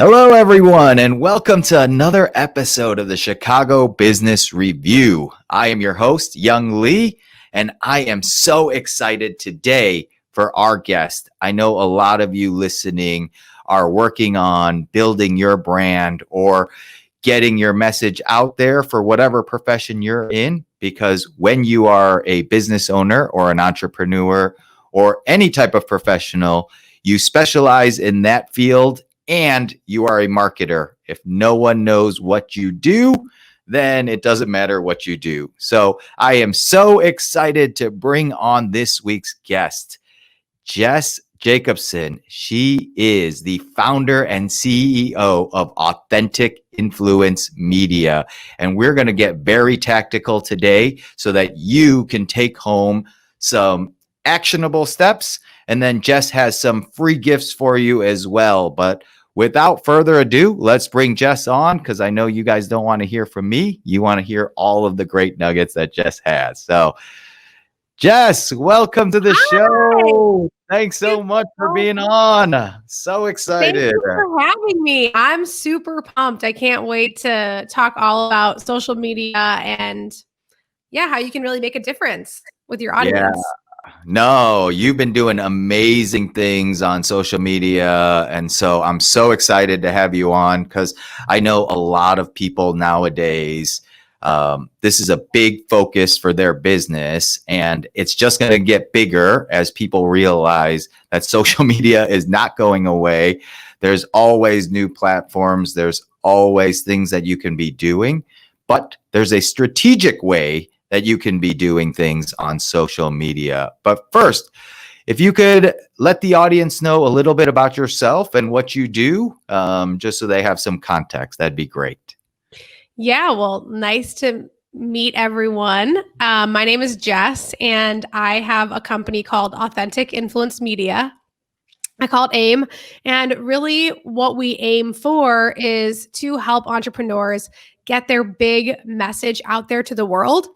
Hello, everyone, and welcome to another episode of the Chicago Business Review. I am your host, Young Lee, and I am so excited today for our guest. I know a lot of you listening are working on building your brand or getting your message out there for whatever profession you're in, because when you are a business owner or an entrepreneur or any type of professional, you specialize in that field and you are a marketer. If no one knows what you do, then it doesn't matter what you do. So I am so excited to bring on this week's guest, Jess Jacobsen. She is the founder and CEO of Authentic Influence Media. And we're going to get very tactical today so that you can take home some actionable steps. And then Jess has some free gifts for you as well. But without further ado, let's bring Jess on, because I know you guys don't want to hear from me. You want to hear all of the great nuggets that Jess has. So, Jess, welcome to the show. Thanks so much for being on. So excited. Thank you for having me. I'm super pumped. I can't wait to talk all about social media and how you can really make a difference with your audience. Yeah. No, you've been doing amazing things on social media. And so I'm so excited to have you on, because I know a lot of people nowadays, this is a big focus for their business, and it's just going to get bigger as people realize that social media is not going away. There's always new platforms. There's always things that you can be doing, but there's a strategic way that you can be doing things on social media. But first, if you could let the audience know a little bit about yourself and what you do, just so they have some context, that'd be great. Yeah, well, nice to meet everyone. My name is Jess, and I have a company called Authentic Influence Media. I call it AIM. And really what we aim for is to help entrepreneurs get their big message out there to the world.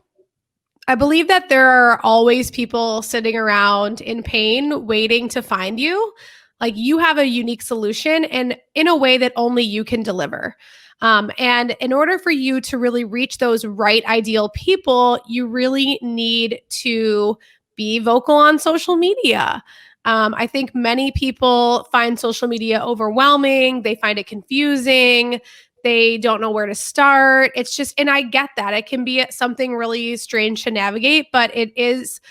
I believe that there are always people sitting around in pain waiting to find you. Like, you have a unique solution, and in a way that only you can deliver. And in order for you to really reach those right ideal people, you really need to be vocal on social media. I think many people find social media overwhelming. They find it confusing. They don't know where to start. It's just, and I get that. It can be something really strange to navigate, but it is,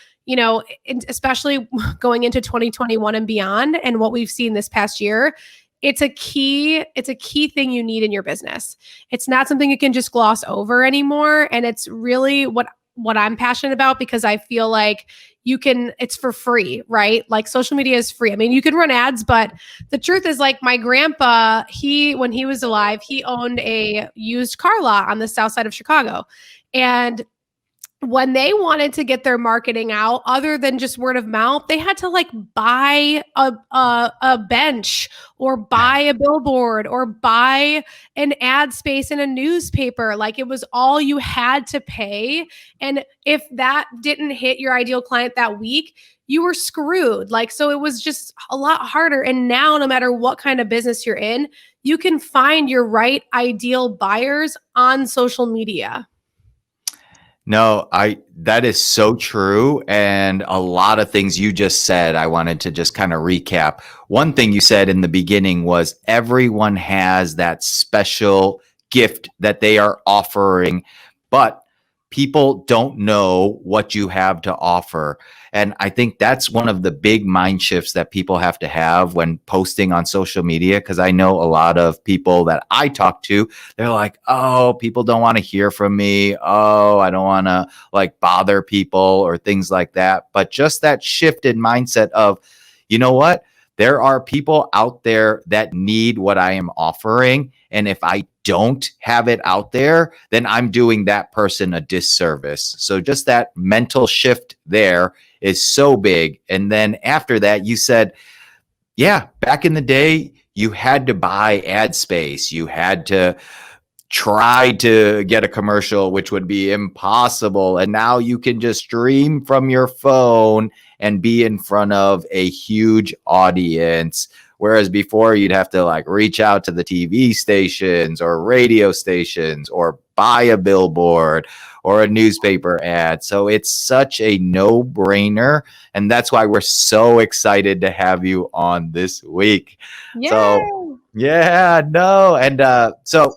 especially going into 2021 and beyond, and what we've seen this past year, it's a key thing you need in your business. It's not something you can just gloss over anymore. And it's really what I'm passionate about, because I feel like it's for free, right? Like, social media is free. I mean, you can run ads, but the truth is, like, my grandpa, when he was alive, he owned a used car lot on the south side of Chicago. And when they wanted to get their marketing out, other than just word of mouth, they had to buy a bench, or buy a billboard, or buy an ad space in a newspaper. Like, it was all you had to pay. And if that didn't hit your ideal client that week, you were screwed. So it was just a lot harder. And now, no matter what kind of business you're in, you can find your right ideal buyers on social media. No, that is so true. And a lot of things you just said, I wanted to just kind of recap. One thing you said in the beginning was everyone has that special gift that they are offering, but people don't know what you have to offer. And I think that's one of the big mind shifts that people have to have when posting on social media. Because I know a lot of people that I talk to, they're like, oh, people don't want to hear from me. Oh, I don't want to bother people or things like that. But just that shift in mindset of, you know what? There are people out there that need what I am offering. And if I don't have it out there, then I'm doing that person a disservice. So just that mental shift there is so big. And then after that, you said, yeah, back in the day, you had to buy ad space. You had to try to get a commercial, which would be impossible. And now you can just stream from your phone and be in front of a huge audience Whereas before you'd have to like reach out to the TV stations or radio stations or buy a billboard or a newspaper ad. So it's such a no-brainer. And that's why we're so excited to have you on this week. Yay! So yeah, no. And so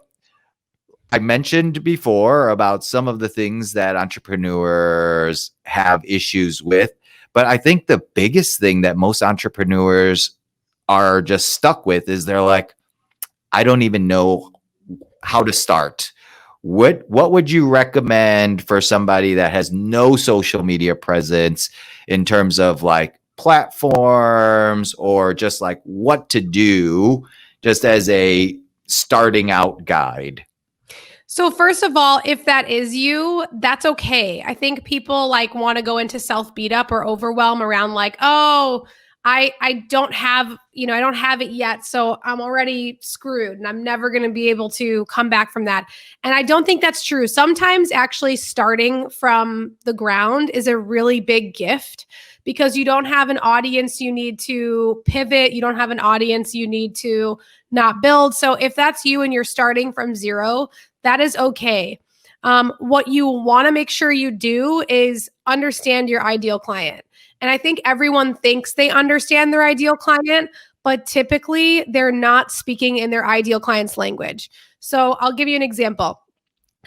I mentioned before about some of the things that entrepreneurs have issues with, but I think the biggest thing that most entrepreneurs are just stuck with is they're like, I don't even know how to start. What would you recommend for somebody that has no social media presence in terms of like platforms or just like what to do just as a starting out guide? So first of all, if that is you, that's okay. I think people like want to go into self beat up or overwhelm around like, oh, I don't have, I don't have it yet, so I'm already screwed and I'm never going to be able to come back from that. And I don't think that's true. Sometimes actually starting from the ground is a really big gift because you don't have an audience you need to pivot, you don't have an audience you need to not build. So if that's you and you're starting from zero, that is okay. What you want to make sure you do is understand your ideal client. And I think everyone thinks they understand their ideal client, but typically they're not speaking in their ideal client's language. So I'll give you an example.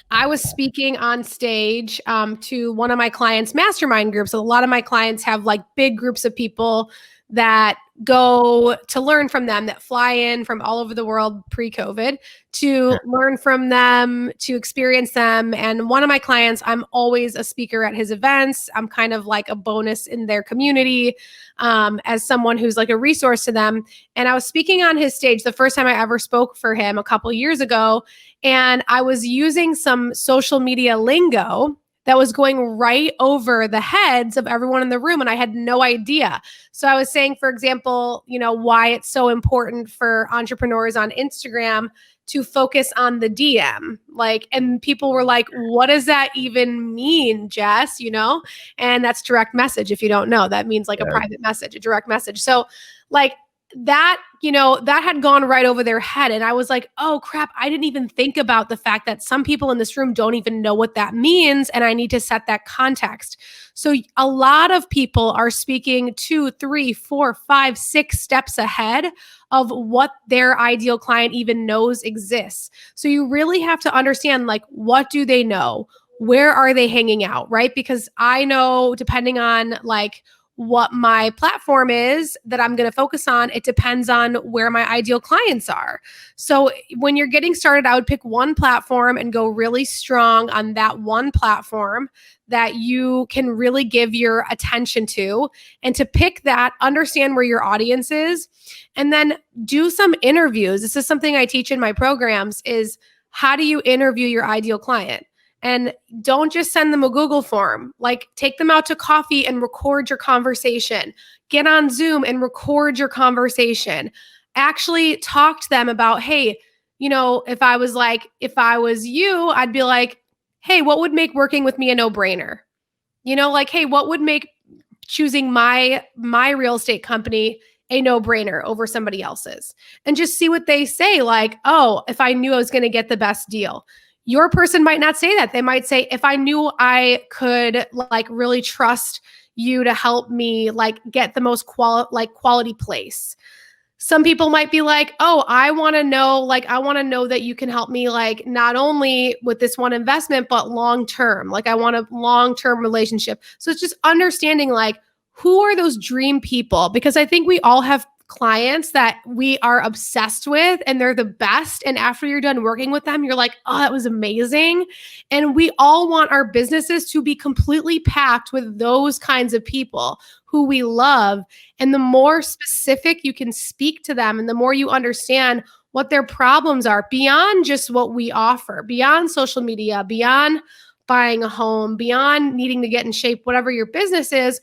I was speaking on stage to one of my clients' mastermind groups. A lot of my clients have like big groups of people that go to learn from them, that fly in from all over the world pre-COVID to learn from them, to experience them. And one of my clients, I'm always a speaker at his events. I'm kind of like a bonus in their community as someone who's like a resource to them. And I was speaking on his stage the first time I ever spoke for him a couple years ago. And I was using some social media lingo that was going right over the heads of everyone in the room. And I had no idea. So I was saying, for example, why it's so important for entrepreneurs on Instagram to focus on the DM. And people were like, what does that even mean, Jess? And that's direct message. If you don't know, that means like a private message, a direct message. So that had gone right over their head. And I was like, oh crap, I didn't even think about the fact that some people in this room don't even know what that means. And I need to set that context. So a lot of people are speaking 2, 3, 4, 5, 6 steps ahead of what their ideal client even knows exists. So you really have to understand, what do they know? Where are they hanging out, right? Because I know, depending on what my platform is that I'm going to focus on, it depends on where my ideal clients are. So when you're getting started, I would pick one platform and go really strong on that one platform that you can really give your attention to. And to pick that, understand where your audience is, and then do some interviews. This is something I teach in my programs is how do you interview your ideal client? And don't just send them a Google form. Take them out to coffee and record your conversation. Get on Zoom and record your conversation. Actually talk to them about, hey, if I was you, I'd be like, hey, what would make working with me a no-brainer? Hey, what would make choosing my real estate company a no-brainer over somebody else's? And just see what they say. Oh, if I knew I was going to get the best deal. Your person might not say that. They might say, if I knew I could really trust you to help me get the most quality place. Some people might be like, oh, I want to know that you can help me not only with this one investment, but long-term. I want a long-term relationship. So it's just understanding who are those dream people? Because I think we all have clients that we are obsessed with and they're the best. And after you're done working with them, you're like, oh, that was amazing. And we all want our businesses to be completely packed with those kinds of people who we love. And the more specific you can speak to them and the more you understand what their problems are beyond just what we offer, beyond social media, beyond buying a home, beyond needing to get in shape, whatever your business is,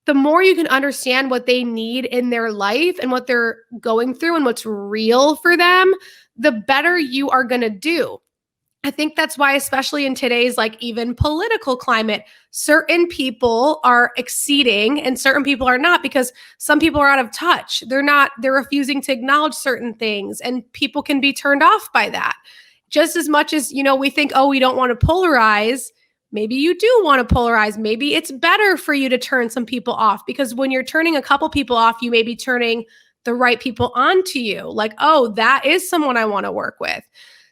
the more you can understand what they need in their life and what they're going through and what's real for them, the better you are going to do. I think that's why, especially in today's like even political climate, certain people are exceeding and certain people are not, because some people are out of touch. They're refusing to acknowledge certain things, and people can be turned off by that. Just as much as, we think, oh, we don't want to polarize. Maybe you do want to polarize. Maybe it's better for you to turn some people off, because when you're turning a couple people off, you may be turning the right people onto you. Like, oh, that is someone I want to work with.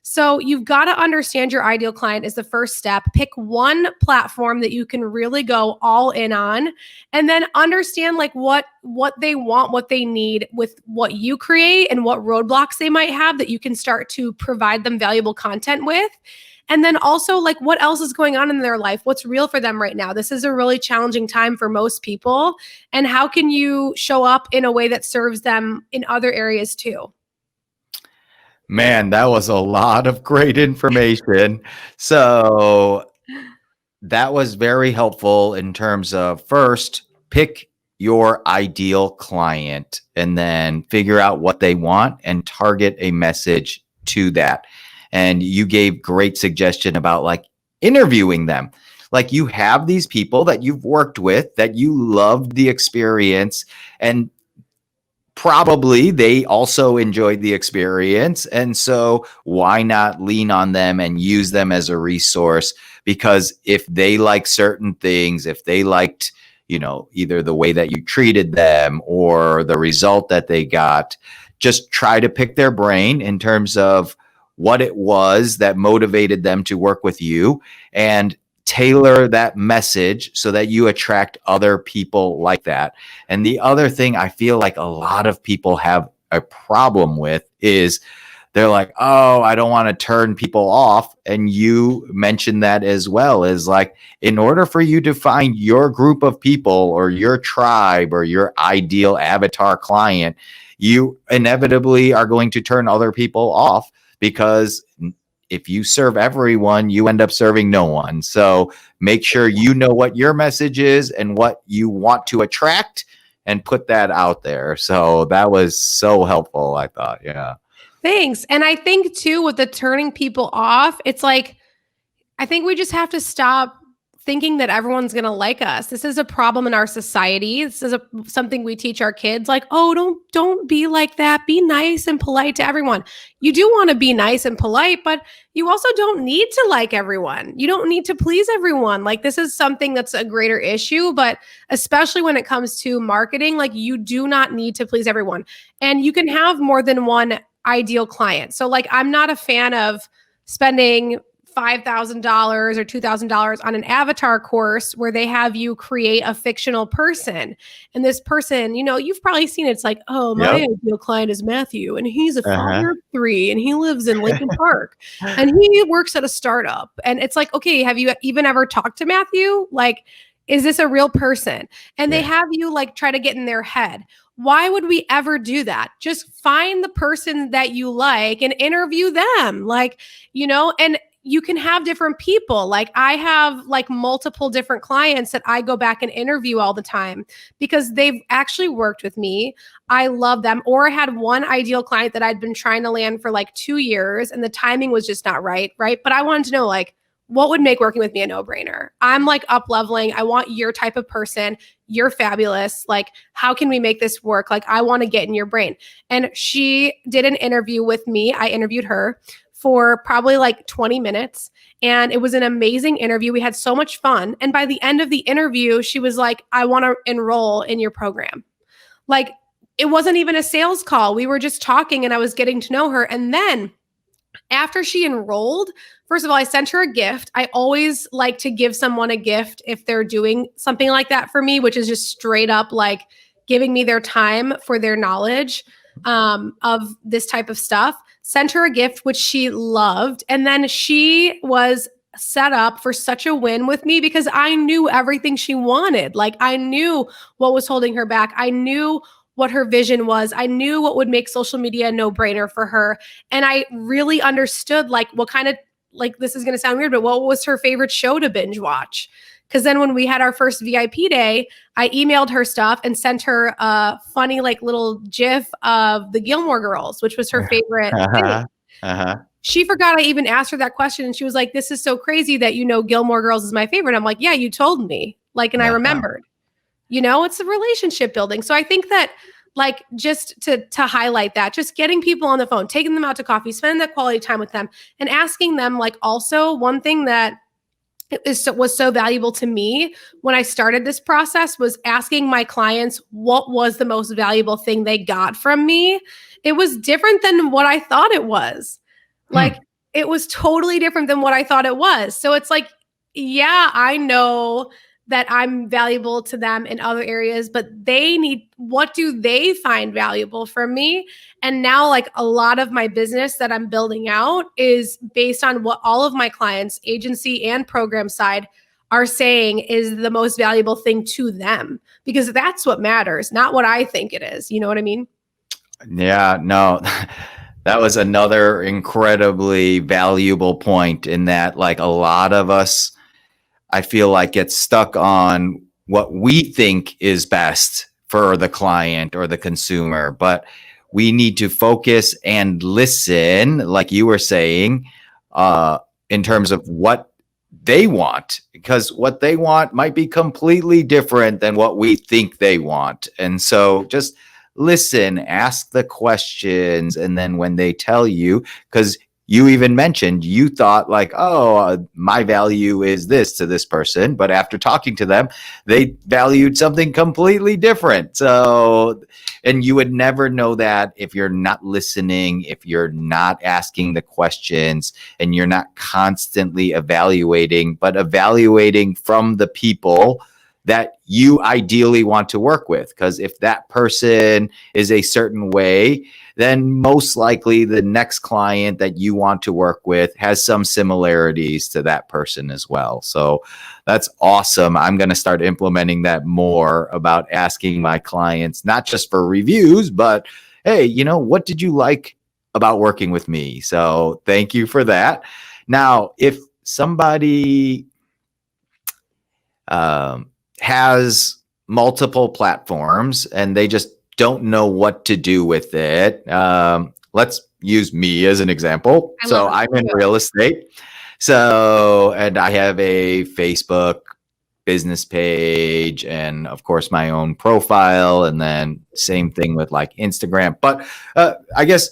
So you've got to understand your ideal client is the first step. Pick one platform that you can really go all in on, and then understand like what they want, what they need with what you create, and what roadblocks they might have that you can start to provide them valuable content with. And then also like what else is going on in their life? What's real for them right now? This is a really challenging time for most people. And how can you show up in a way that serves them in other areas too? Man, that was a lot of great information. So that was very helpful in terms of first, pick your ideal client and then figure out what they want and target a message to that. And you gave great suggestion about like interviewing them. Like you have these people that you've worked with, that you loved the experience, and probably they also enjoyed the experience. And so why not lean on them and use them as a resource? Because if they like certain things, if they liked, either the way that you treated them or the result that they got, just try to pick their brain in terms of what it was that motivated them to work with you, and tailor that message so that you attract other people like that. And the other thing I feel like a lot of people have a problem with is they're like, oh, I don't want to turn people off. And you mentioned that as well, is like, in order for you to find your group of people or your tribe or your ideal avatar client, you inevitably are going to turn other people off, because if you serve everyone, you end up serving no one. So make sure you know what your message is and what you want to attract, and put that out there. So that was so helpful, I thought. Yeah. Thanks. And I think too, with the turning people off, it's like, I think we just have to stop thinking that everyone's going to like us. This is a problem in our society. This is something we teach our kids, like, oh, don't be like that. Be nice and polite to everyone. You do want to be nice and polite, but you also don't need to like everyone. You don't need to please everyone. Like, this is something that's a greater issue, but especially when it comes to marketing, like, you do not need to please everyone. And you can have more than one ideal client. So like, I'm not a fan of spending $5,000 or $2,000 on an avatar course where they have you create a fictional person. And this person, you've probably seen it. It's like, oh, my ideal client is Matthew, and he's a father of 3, and he lives in Lincoln Park, and he works at a startup. And it's like, okay, have you even ever talked to Matthew? Like, is this a real person? And they have you like try to get in their head. Why would we ever do that? Just find the person that you like and interview them. Like, and you can have different people. Like, I have like multiple different clients that I go back and interview all the time because they've actually worked with me. I love them. Or I had one ideal client that I'd been trying to land for like 2 years, and the timing was just not right. But I wanted to know, like, what would make working with me a no-brainer? I'm like up leveling. I want your type of person. You're fabulous. Like, how can we make this work? Like, I want to get in your brain. And she did an interview with me. I interviewed her for probably like 20 minutes. And it was an amazing interview. We had so much fun. And by the end of the interview, she was like, I want to enroll in your program. Like, it wasn't even a sales call. We were just talking and I was getting to know her. And then after she enrolled, first of all, I sent her a gift. I always like to give someone a gift if they're doing something like that for me, which is just straight up like giving me their time for their knowledge of this type of stuff. Sent her a gift, which she loved. And then she was set up for such a win with me because I knew everything she wanted. Like, I knew what was holding her back. I knew what her vision was. I knew what would make social media a no-brainer for her. And I really understood like what kind of, like, this is going to sound weird, but what was her favorite show to binge watch? Because then when we had our first VIP day, I emailed her stuff and sent her a funny like little GIF of the Gilmore Girls, which was her favorite thing. she forgot I even asked her that question. And she was like, this is so crazy that, Gilmore Girls is my favorite. I'm like, yeah, you told me. Like, and I Yeah. remembered. It's a relationship building. So I think that, like, just to highlight that, just getting people on the phone, taking them out to coffee, spending that quality time with them, and asking them, like, also one thing that was so valuable to me when I started this process was asking my clients what was the most valuable thing they got from me. It was different than what I thought it was. Like, it was totally different than what I thought it was. So it's like, yeah, I know that I'm valuable to them in other areas, but what do they find valuable from me? And now, like, a lot of my business that I'm building out is based on what all of my clients, agency and program side, are saying is the most valuable thing to them, because that's what matters, not what I think it is. You know what I mean? Yeah, no, that was another incredibly valuable point in that, like, a lot of us, I feel like, get stuck on what we think is best for the client or the consumer, but we need to focus and listen, like you were saying, in terms of what they want, because what they want might be completely different than what we think they want. And so just listen, ask the questions, and then when they tell you, because you even mentioned you thought like, oh, my value is this to this person, but after talking to them, they valued something completely different. So, and you would never know that if you're not listening, if you're not asking the questions, and you're not constantly evaluating, but evaluating from the people that you ideally want to work with. Because if that person is a certain way, then most likely the next client that you want to work with has some similarities to that person as well. So that's awesome. I'm going to start implementing that more, about asking my clients, not just for reviews, but hey, what did you like about working with me? So thank you for that. Now, if somebody has multiple platforms and they just don't know what to do with it. Let's use me as an example. So I'm in real estate. So, and I have a Facebook business page and of course my own profile, and then same thing with like Instagram. But I guess,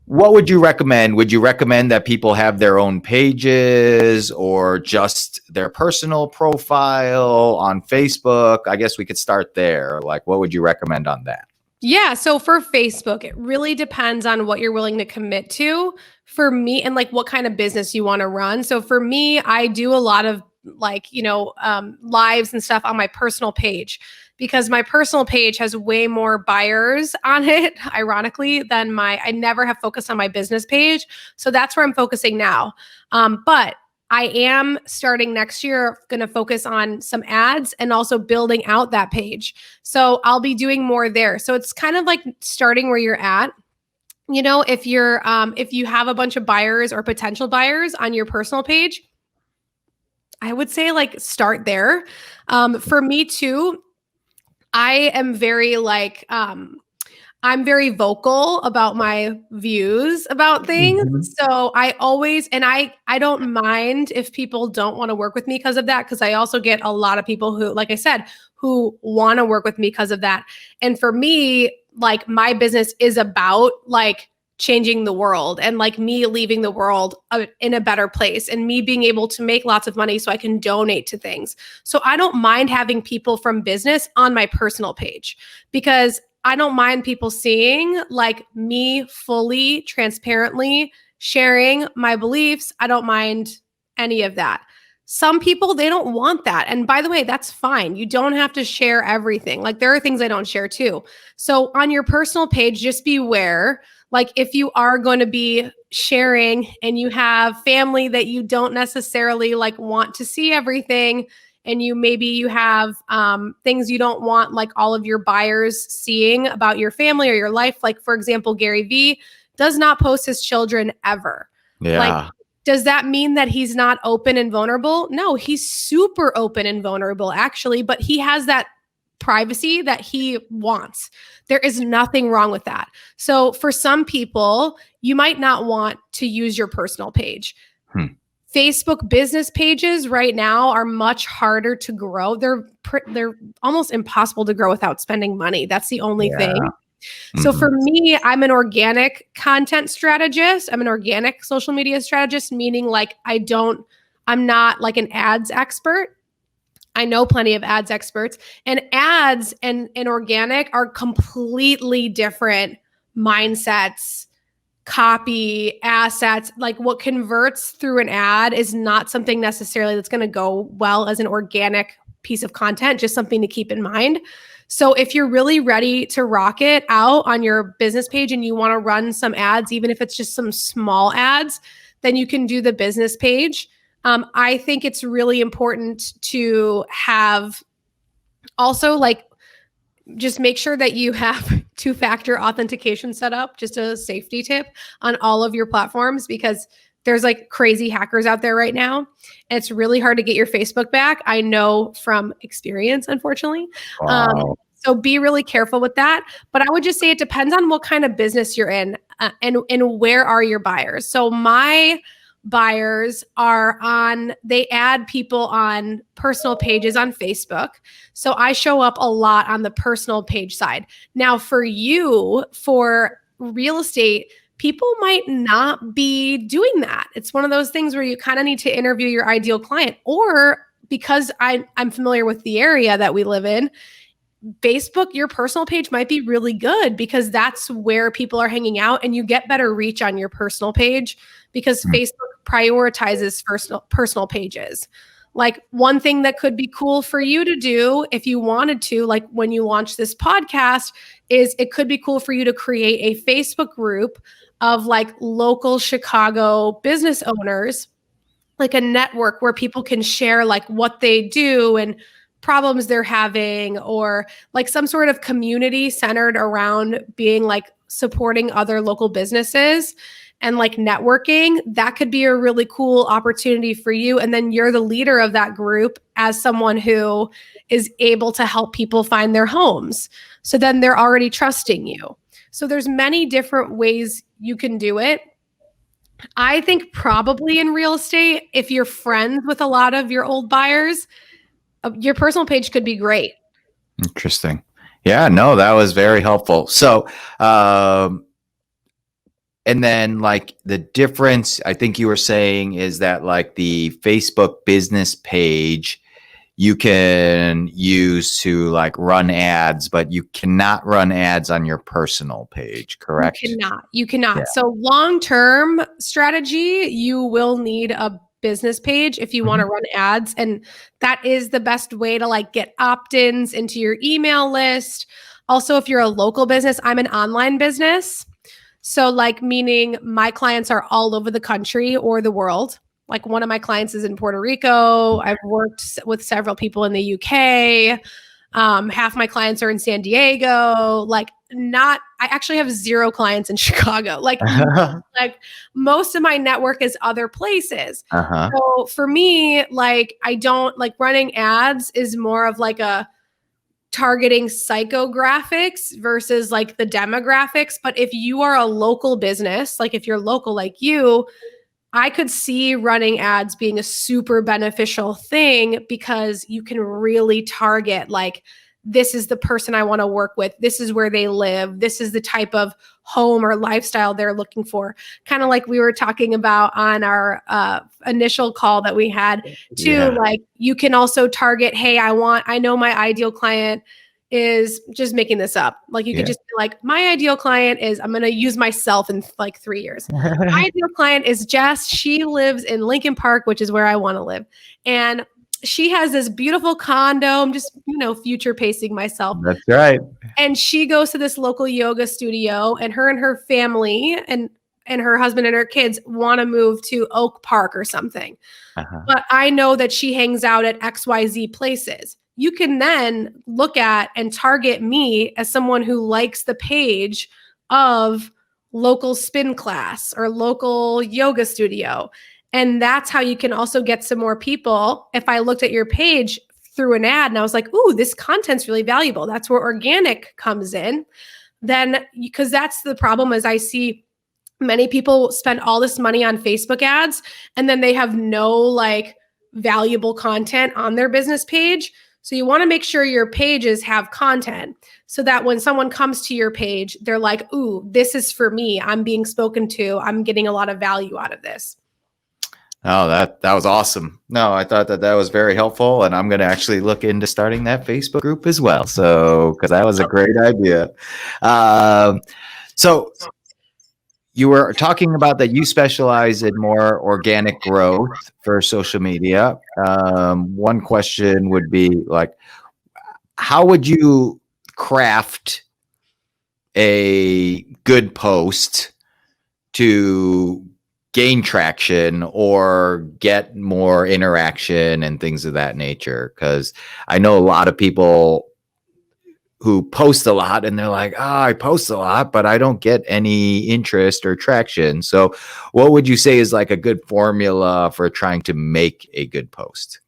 what would you recommend? Would you recommend that people have their own pages or just their personal profile on Facebook? I guess we could start there. Like, what would you recommend on that? Yeah. So for Facebook, it really depends on what you're willing to commit to for me, and like what kind of business you want to run. So for me, I do a lot of lives and stuff on my personal page, because my personal page has way more buyers on it, ironically, than I never have focused on my business page. So that's where I'm focusing now. But I am starting next year going to focus on some ads and also building out that page. So I'll be doing more there. So it's kind of like starting where you're at. If you have a bunch of buyers or potential buyers on your personal page, I would say like start there. For me too, I am very I'm very vocal about my views about things. Mhm. So I always, and I don't mind if people don't want to work with me because of that, because I also get a lot of people who, like I said, who want to work with me because of that. And for me, like, my business is about like changing the world, and like me leaving the world in a better place, and me being able to make lots of money so I can donate to things. So I don't mind having people from business on my personal page, because I don't mind people seeing like me fully, transparently sharing my beliefs. I don't mind any of that. Some people, they don't want that. And by the way, that's fine. You don't have to share everything. Like, there are things I don't share too. So on your personal page, just beware. Like, if you are going to be sharing and you have family that you don't necessarily like want to see everything, and you have things you don't want like all of your buyers seeing about your family or your life. Like, for example, Gary Vee does not post his children ever. Yeah. Like, does that mean that he's not open and vulnerable? No, he's super open and vulnerable, actually, but he has that privacy that he wants. There is nothing wrong with that. So for some people, you might not want to use your personal page. Facebook business pages right now are much harder to grow. They're almost impossible to grow without spending money. That's the only thing. So for me, I'm an organic content strategist. I'm an organic social media strategist, meaning like I'm not like an ads expert. I know plenty of ads experts, and ads and organic are completely different mindsets, copy, assets. Like what converts through an ad is not something necessarily that's going to go well as an organic piece of content, just something to keep in mind. So if you're really ready to rock it out on your business page and you want to run some ads, even if it's just some small ads, then you can do the business page. I think it's really important to have also like just make sure that you have two-factor authentication set up, just a safety tip on all of your platforms, because there's like crazy hackers out there right now. And it's really hard to get your Facebook back. I know from experience, unfortunately. Wow. So be really careful with that. But I would just say it depends on what kind of business you're in and where are your buyers. So my buyers they add people on personal pages on Facebook. So I show up a lot on the personal page side. Now for you, for real estate, people might not be doing that. It's one of those things where you kind of need to interview your ideal client, or because I'm familiar with the area that we live in, Facebook, your personal page might be really good because that's where people are hanging out, and you get better reach on your personal page because Facebook prioritizes personal pages. Like one thing that could be cool for you to do if you wanted to, like when you launch this podcast, is it could be cool for you to create a Facebook group of like local Chicago business owners, like a network where people can share like what they do and problems they're having, or like some sort of community centered around being like supporting other local businesses and like networking. That could be a really cool opportunity for you. And then you're the leader of that group as someone who is able to help people find their homes. So then they're already trusting you. So there's many different ways you can do it. I think probably in real estate, if you're friends with a lot of your old buyers, your personal page could be great. Interesting. Yeah, no, that was very helpful. So, and then like the difference, I think you were saying, is that like the Facebook business page, you can use to like run ads, but you cannot run ads on your personal page, correct? You cannot. Yeah. So long-term strategy, you will need a business page if you want to run ads. And that is the best way to like get opt-ins into your email list. Also, if you're a local business, I'm an online business. So like meaning my clients are all over the country or the world. Like one of my clients is in Puerto Rico. I've worked with several people in the UK. Half my clients are in San Diego. I actually have 0 clients in Chicago. Like most of my network is other places. So for me, like I don't like running ads is more of like a targeting psychographics versus like the demographics. But if you are a local business, like if you're local like you, I could see running ads being a super beneficial thing because you can really target like, this is the person I want to work with. This is where they live. This is the type of home or lifestyle they're looking for. Kind of like we were talking about on our initial call that we had too. Yeah. Like you can also target, hey, I know my ideal client is, just making this up. Like you could just be like, my ideal client is, I'm going to use myself in like 3 years. My ideal client is Jess. She lives in Lincoln Park, which is where I want to live. And she has this beautiful condo. I'm just, future pacing myself. That's right. And she goes to this local yoga studio, and her family and her husband and her kids want to move to Oak Park or something. But I know that she hangs out at XYZ places. You can then look at and target me as someone who likes the page of local spin class or local yoga studio. And that's how you can also get some more people. If I looked at your page through an ad and I was like, ooh, this content's really valuable. That's where organic comes in. Then, because that's the problem, is I see many people spend all this money on Facebook ads and then they have no like valuable content on their business page. So you want to make sure your pages have content so that when someone comes to your page, they're like, ooh, this is for me. I'm being spoken to. I'm getting a lot of value out of this. Oh, that was awesome. No, I thought that was very helpful, and I'm going to actually look into starting that Facebook group as well. So, because that was a great idea. So you were talking about that you specialize in more organic growth for social media. One question would be like, how would you craft a good post to gain traction or get more interaction and things of that nature? Because I know a lot of people who post a lot and they're like, I post a lot, but I don't get any interest or traction. So what would you say is like a good formula for trying to make a good post?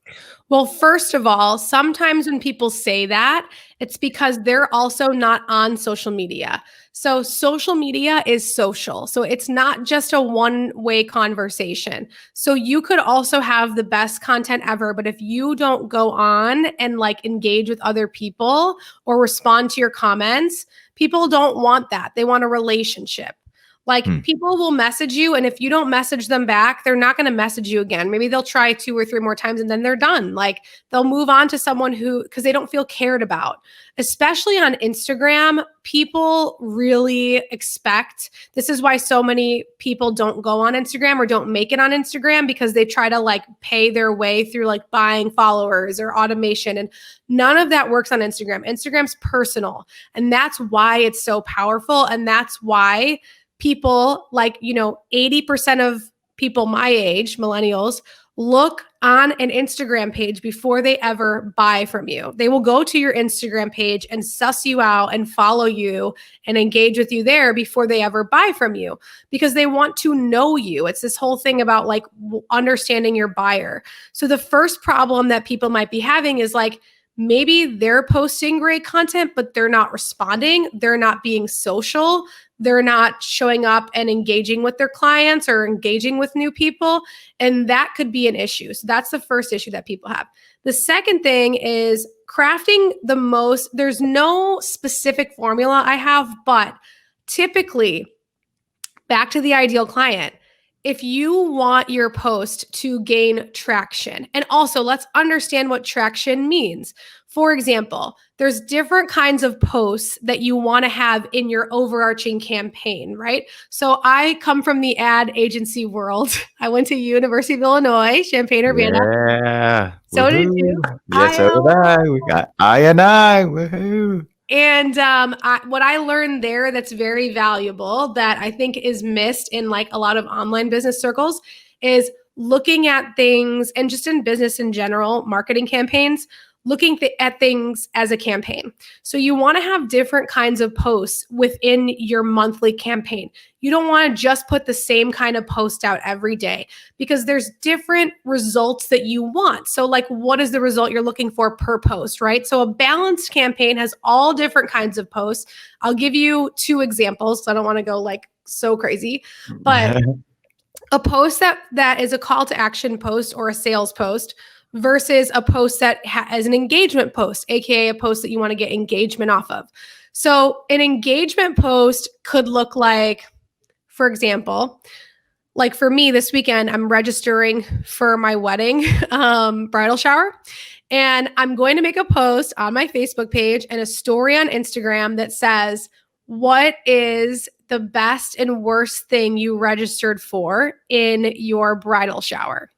Well, first of all, sometimes when people say that, it's because they're also not on social media. So social media is social. So it's not just a one-way conversation. So you could also have the best content ever, but if you don't go on and like engage with other people or respond to your comments, people don't want that. They want a relationship. Like people will message you, and if you don't message them back, they're not going to message you again. Maybe they'll try 2 or 3 more times and then they're done. Like they'll move on to someone because they don't feel cared about. Especially on Instagram, people really expect, this is why so many people don't go on Instagram or don't make it on Instagram, because they try to like pay their way through like buying followers or automation. And none of that works on Instagram. Instagram's personal. And that's why it's so powerful. And that's why people like, 80% of people my age, millennials, look on an Instagram page before they ever buy from you. They will go to your Instagram page and suss you out and follow you and engage with you there before they ever buy from you, because they want to know you. It's this whole thing about like understanding your buyer. So the first problem that people might be having is like, maybe they're posting great content, but they're not responding. They're not being social. They're not showing up and engaging with their clients or engaging with new people. And that could be an issue. So that's the first issue that people have. The second thing is crafting there's no specific formula I have, but typically, back to the ideal client, if you want your post to gain traction, and also let's understand what traction means. For example, there's different kinds of posts that you want to have in your overarching campaign, right? So I come from the ad agency world. I went to University of Illinois, Champaign-Urbana. Yeah. So Woohoo. did you. Yeah, so did I. We got I. Woohoo. And what I learned there that's very valuable that I think is missed in like a lot of online business circles is looking at things, and just in business in general, marketing campaigns, looking at things as a campaign. So you want to have different kinds of posts within your monthly campaign. You don't want to just put the same kind of post out every day, because there's different results that you want. So like, what is the result you're looking for per post, right? So a balanced campaign has all different kinds of posts. I'll give you 2 examples. So I don't want to go like so crazy, but a post that is a call to action post or a sales post versus a post that has an engagement post, aka a post that you want to get engagement off of. So an engagement post could look like, for example, like for me this weekend, I'm registering for my wedding bridal shower, and I'm going to make a post on my Facebook page and a story on Instagram that says, what is the best and worst thing you registered for in your bridal shower?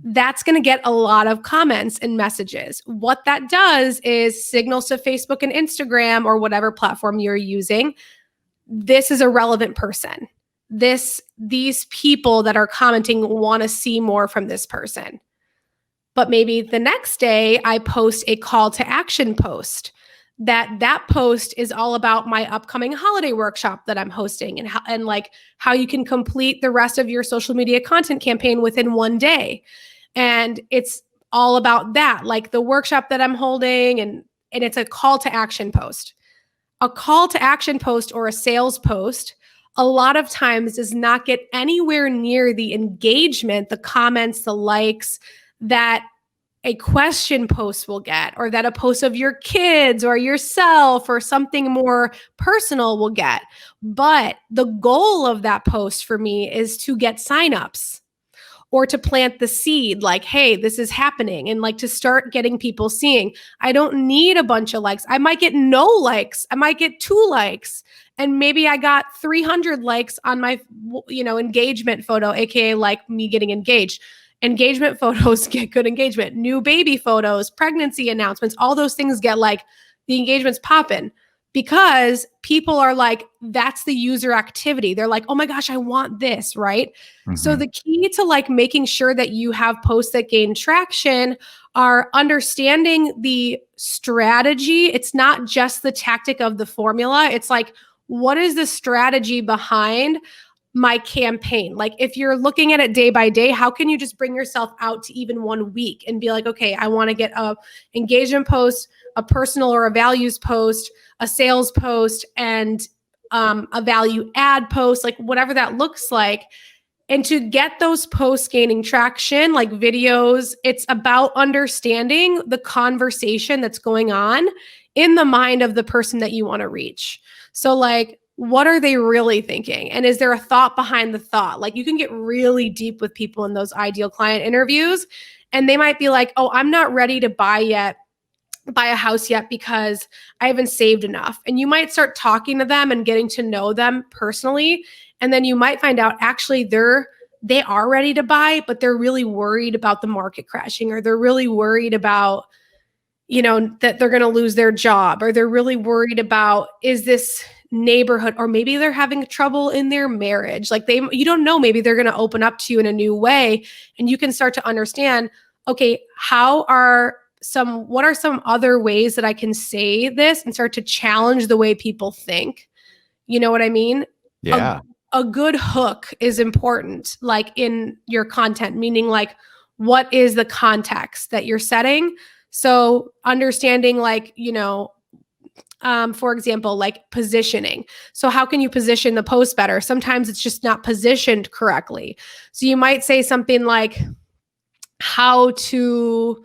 That's going to get a lot of comments and messages. What that does is signals to Facebook and Instagram or whatever platform you're using, this is a relevant person. These people that are commenting want to see more from this person. But maybe the next day I post a call to action post. That post is all about my upcoming holiday workshop that I'm hosting, and like how you can complete the rest of your social media content campaign within one day. And it's all about that, like the workshop that I'm holding, and it's a call to action post. A call to action post or a sales post a lot of times does not get anywhere near the engagement, the comments, the likes that a question post will get, or that a post of your kids or yourself or something more personal will get. But the goal of that post for me is to get signups or to plant the seed, like, hey, this is happening, and like to start getting people seeing. I don't need a bunch of likes. I might get no likes. I might get 2 likes. And maybe I got 300 likes on my, engagement photo, AKA like me getting engaged. Engagement photos get good engagement. New baby photos, pregnancy announcements, all those things get like the engagements popping, because people are like, that's the user activity. They're like, oh my gosh, I want this, right? So the key to like making sure that you have posts that gain traction are understanding the strategy. It's not just the tactic of the formula. It's like, what is the strategy behind my campaign? Like, if you're looking at it day by day, how can you just bring yourself out to even 1 week and be like, okay, I want to get a engagement post, a personal or a values post, a sales post, and a value add post, like whatever that looks like. And to get those posts gaining traction, like videos, it's about understanding the conversation that's going on in the mind of the person that you want to reach. So like, what are they really thinking? And is there a thought behind the thought? Like, you can get really deep with people in those ideal client interviews, and they might be like, oh, I'm not ready to buy a house yet because I haven't saved enough. And you might start talking to them and getting to know them personally. And then you might find out actually they are ready to buy, but they're really worried about the market crashing, or they're really worried about, that they're going to lose their job, or they're really worried about, is this neighborhood, or maybe they're having trouble in their marriage. Like you don't know, maybe they're going to open up to you in a new way, and you can start to understand, okay, what are some other ways that I can say this and start to challenge the way people think? You know what I mean? Yeah. A good hook is important, like in your content, meaning like, what is the context that you're setting? So understanding, like, for example, like positioning. So how can you position the post better? Sometimes it's just not positioned correctly. So you might say something like, I'm trying to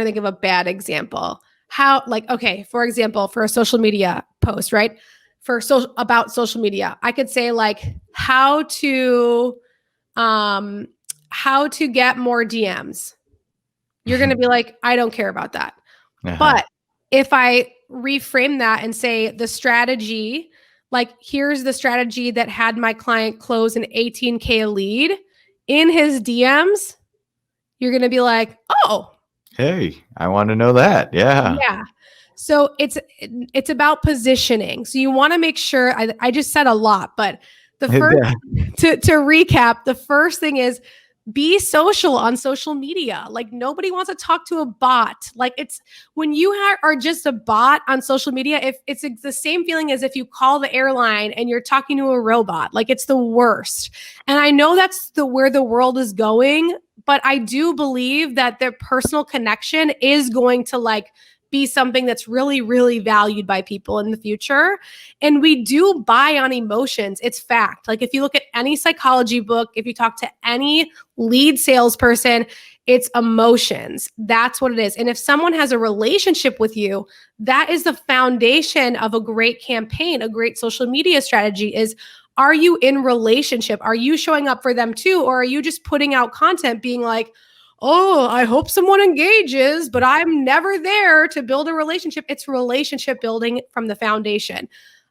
think of a bad example. For example, for a social media post, right? About social media, I could say like, how to get more DMs. You're going to be like, I don't care about that. But if I reframe that and say the strategy, like, here's the strategy that had my client close an 18K lead in his DMs, you're going to be like, oh, hey, I want to know that. Yeah. Yeah. So it's about positioning. So you want to make sure, I just said a lot, but the first, to recap, the first thing is be social on social media. Like, nobody wants to talk to a bot. Like, it's when you are just a bot on social media, if it's the same feeling as if you call the airline and you're talking to a robot. Like, it's the worst. And I know that's where the world is going, but I do believe that the personal connection is going to like be something that's really, really valued by people in the future. And we do buy on emotions. It's fact. Like, if you look at any psychology book, if you talk to any lead salesperson, it's emotions. That's what it is. And if someone has a relationship with you, that is the foundation of a great campaign, a great social media strategy is, are you in relationship? Are you showing up for them too? Or are you just putting out content being like, oh, I hope someone engages, but I'm never there to build a relationship? It's relationship building from the foundation.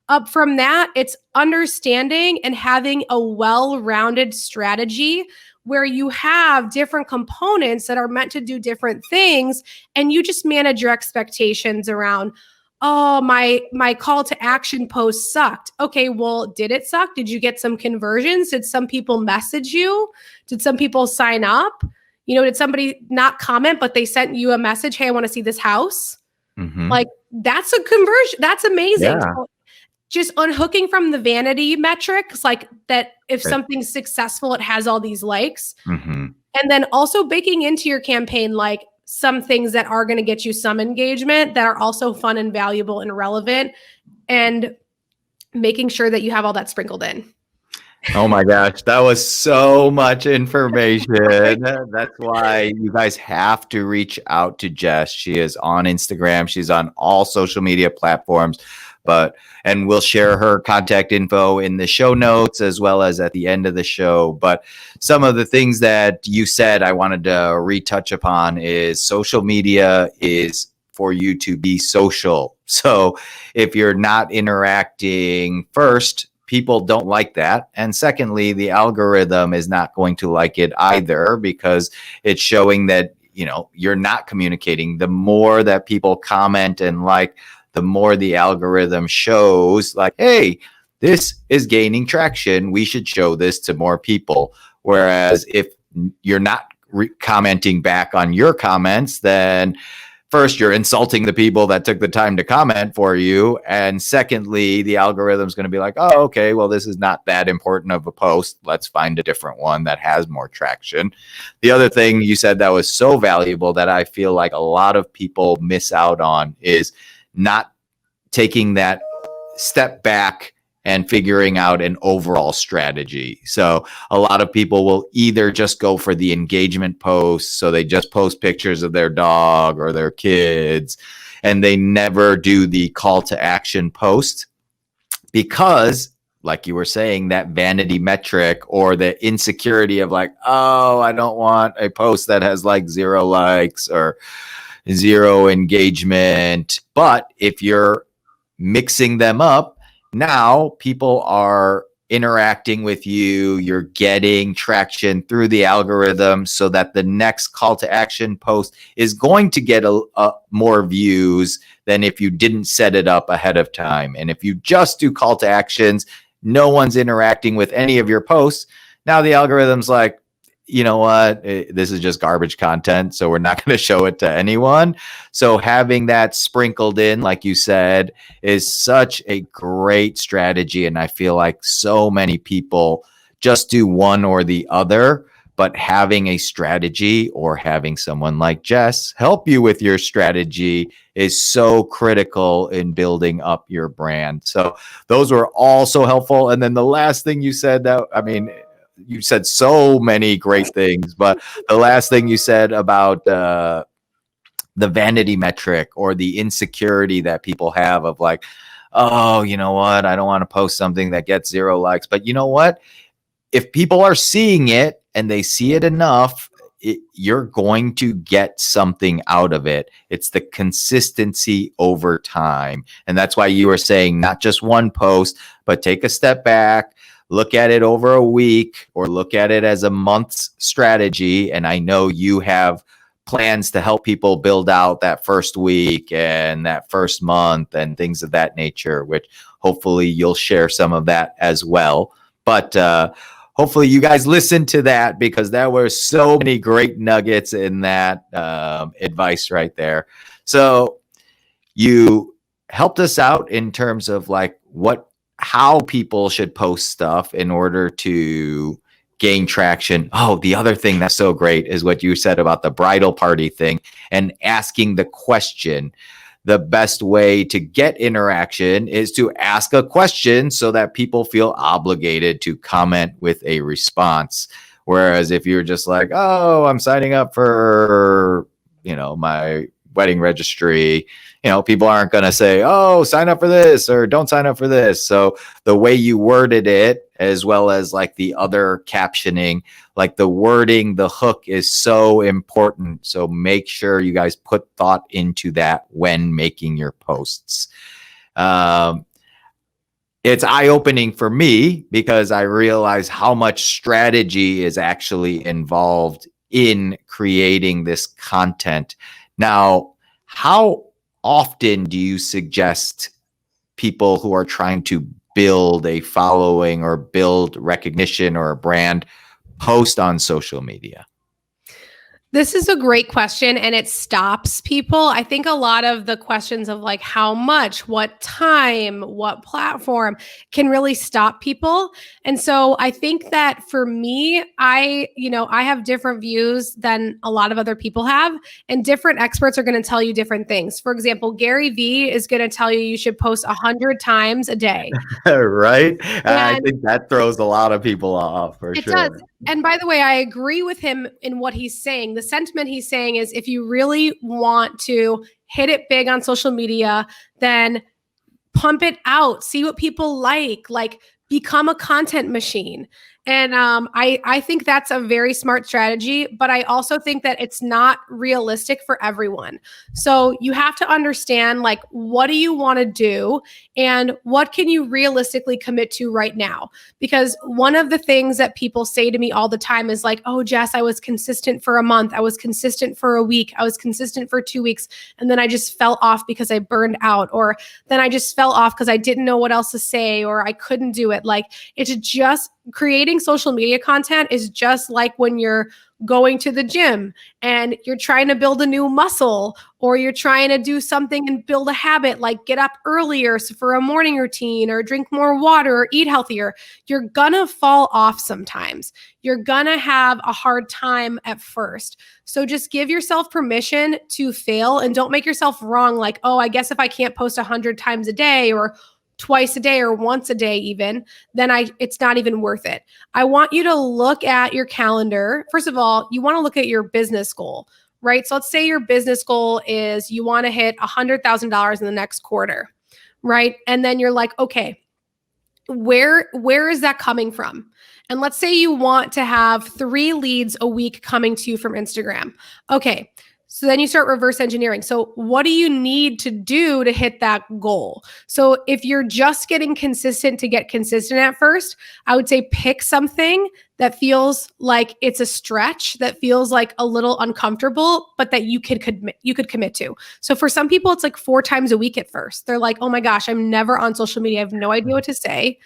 Up from that, it's understanding and having a well-rounded strategy where you have different components that are meant to do different things, and you just manage your expectations around, oh, my call to action post sucked. Okay, well, did it suck? Did you get some conversions? Did some people message you? Did some people sign up? Did somebody not comment, but they sent you a message, hey, I want to see this house? Like, that's a conversion. That's amazing. Yeah. So just unhooking from the vanity metrics, like that if something's successful, it has all these likes. And then also baking into your campaign, like some things that are going to get you some engagement that are also fun and valuable and relevant, and making sure that you have all that sprinkled in. Oh my gosh, that was so much information. That's why you guys have to reach out to Jess. She is on Instagram. She's on all social media platforms, and we'll share her contact info in the show notes as well as at the end of the show. But some of the things that you said I wanted to retouch upon is social media is for you to be social. So if you're not interacting, first, people don't like that. And secondly, the algorithm is not going to like it either, because it's showing that, you're not communicating. The more that people comment and like, the more the algorithm shows like, hey, this is gaining traction. We should show this to more people. Whereas if you're not commenting back on your comments, then first, you're insulting the people that took the time to comment for you. And secondly, the algorithm's going to be like, oh, okay, well, this is not that important of a post. Let's find a different one that has more traction. The other thing you said that was so valuable that I feel like a lot of people miss out on is not taking that step back and figuring out an overall strategy. So a lot of people will either just go for the engagement posts. So they just post pictures of their dog or their kids, and they never do the call to action post because, like you were saying, that vanity metric or the insecurity of like, oh, I don't want a post that has like 0 likes or 0 engagement. But if you're mixing them up, now people are interacting with you. You're getting traction through the algorithm so that the next call to action post is going to get more views than if you didn't set it up ahead of time. And if you just do call to actions, no one's interacting with any of your posts. Now the algorithm's like, you know what, this is just garbage content, so we're not going to show it to anyone. So having that sprinkled in, like you said, is such a great strategy. And I feel like so many people just do one or the other, but having a strategy or having someone like Jess help you with your strategy is so critical in building up your brand. So those were all so helpful. And then the last thing you said, that, I mean, you said so many great things, but the last thing you said about the vanity metric or the insecurity that people have of like, oh, you know what? I don't want to post something that gets 0 likes. But you know what? If people are seeing it and they see it enough, you're going to get something out of it. It's the consistency over time. And that's why you were saying not just one post, but take a step back, look at it over a week or look at it as a month's strategy. And I know you have plans to help people build out that first week and that first month and things of that nature, which hopefully you'll share some of that as well. But hopefully you guys listen to that, because there were so many great nuggets in that advice right there. So you helped us out in terms of like how people should post stuff in order to gain traction. Oh, the other thing that's so great is what you said about the bridal party thing and asking the question. The best way to get interaction is to ask a question so that people feel obligated to comment with a response. Whereas if you're just like, oh, I'm signing up for, my wedding registry, people aren't going to say, oh, sign up for this or don't sign up for this. So the way you worded it, as well as like the other captioning, like the wording, the hook is so important. So make sure you guys put thought into that when making your posts. It's eye-opening for me because I realize how much strategy is actually involved in creating this content. Now, how often do you suggest people who are trying to build a following or build recognition or a brand post on social media? This is a great question, and it stops people. I think a lot of the questions of like how much, what time, what platform can really stop people. And so I think that for me, I have different views than a lot of other people have, and different experts are going to tell you different things. For example, Gary Vee is going to tell you should post 100 times a day. Right? I And think that throws a lot of people off for it does. sure. And by the way, I agree with him in what he's saying. The sentiment he's saying is if you really want to hit it big on social media, then pump it out, see what people like become a content machine. And I think that's a very smart strategy, but I also think that it's not realistic for everyone. So you have to understand like what do you want to do and what can you realistically commit to right now? Because one of the things that people say to me all the time is like, oh, Jess, I was consistent for a month. I was consistent for a week. I was consistent for 2 weeks. And then I just fell off because I burned out, or then I just fell off because I didn't know what else to say, or I couldn't do it. Like it's just creating social media content is just like when you're going to the gym and you're trying to build a new muscle, or you're trying to do something and build a habit, like get up earlier for a morning routine, or drink more water, or eat healthier. You're gonna fall off sometimes. You're gonna have a hard time at first. So just give yourself permission to fail and don't make yourself wrong. Like, oh, I guess if I can't post 100 times a day or twice a day or once a day even, then it's not even worth it. I want you to look at your calendar. First of all, you want to look at your business goal, right? So let's say your business goal is you want to hit $100,000 in the next quarter, right? And then you're like, okay, where is that coming from? And let's say you want to have 3 leads a week coming to you from Instagram. Okay. So then you start reverse engineering. So what do you need to do to hit that goal? So if you're just getting consistent to get consistent at first, I would say pick something that feels like it's a stretch, that feels like a little uncomfortable, but that you could commit to. So for some people, it's like 4 times a week at first. They're like, oh my gosh, I'm never on social media. I have no idea what to say.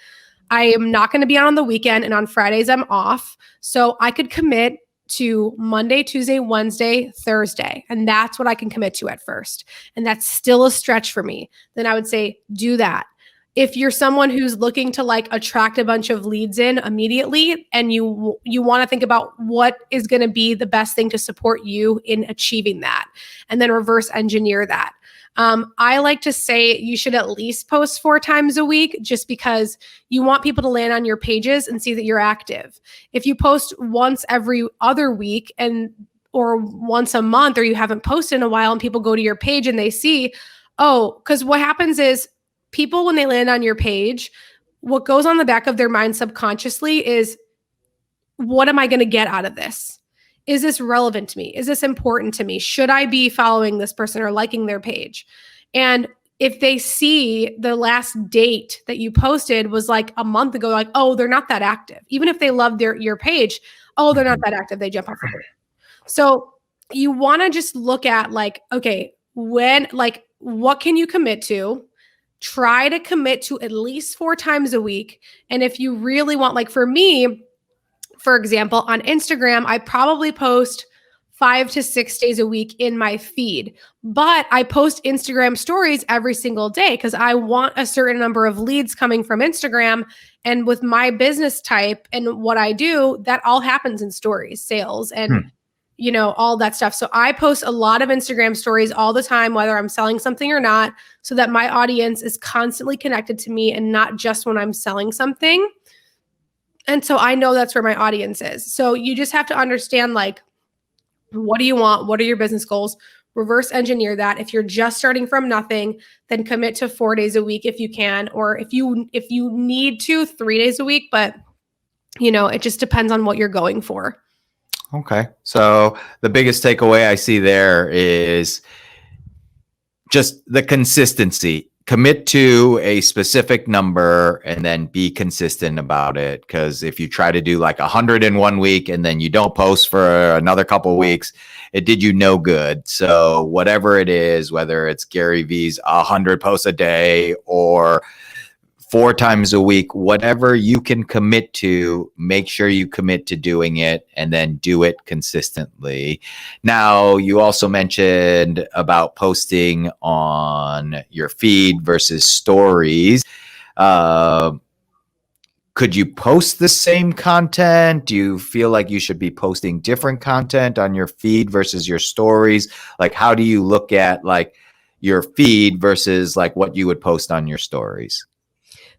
I am not going to be on the weekend, and on Fridays I'm off. So I could commit to Monday, Tuesday, Wednesday, Thursday. And that's what I can commit to at first. And that's still a stretch for me. Then I would say, do that. If you're someone who's looking to like attract a bunch of leads in immediately, and you want to think about what is going to be the best thing to support you in achieving that, and then reverse engineer that. I like to say you should at least post 4 times a week, just because you want people to land on your pages and see that you're active. If you post once every other week or once a month, or you haven't posted in a while, and people go to your page and they see, oh, because what happens is people, when they land on your page, what goes on the back of their mind subconsciously is, what am I going to get out of this? Is this relevant to me? Is this important to me? Should I be following this person or liking their page? And if they see the last date that you posted was like a month ago, like, oh, they're not that active. Even if they love your page, oh, they're not that active, they jump off of it. So you want to just look at like, okay, what can you commit to? Try to commit to at least 4 times a week. And if you really want, like for me, for example, on Instagram, I probably post 5 to 6 days a week in my feed, but I post Instagram stories every single day because I want a certain number of leads coming from Instagram. And with my business type and what I do, that all happens in stories, sales, and all that stuff. So I post a lot of Instagram stories all the time, whether I'm selling something or not, so that my audience is constantly connected to me and not just when I'm selling something. And so I know that's where my audience is. So you just have to understand, like, what do you want? What are your business goals? Reverse engineer that. If you're just starting from nothing, then commit to 4 days a week if you can, or if you need to, 3 days a week, but it just depends on what you're going for. Okay. So the biggest takeaway I see there is just the consistency. Commit to a specific number and then be consistent about it. Because if you try to do like 100 in 1 week and then you don't post for another couple of weeks, it did you no good. So whatever it is, whether it's Gary Vee's 100 posts a day or 4 times a week, whatever you can commit to, make sure you commit to doing it and then do it consistently. Now, you also mentioned about posting on your feed versus stories. Could you post the same content? Do you feel like you should be posting different content on your feed versus your stories? Like, how do you look at like your feed versus like what you would post on your stories?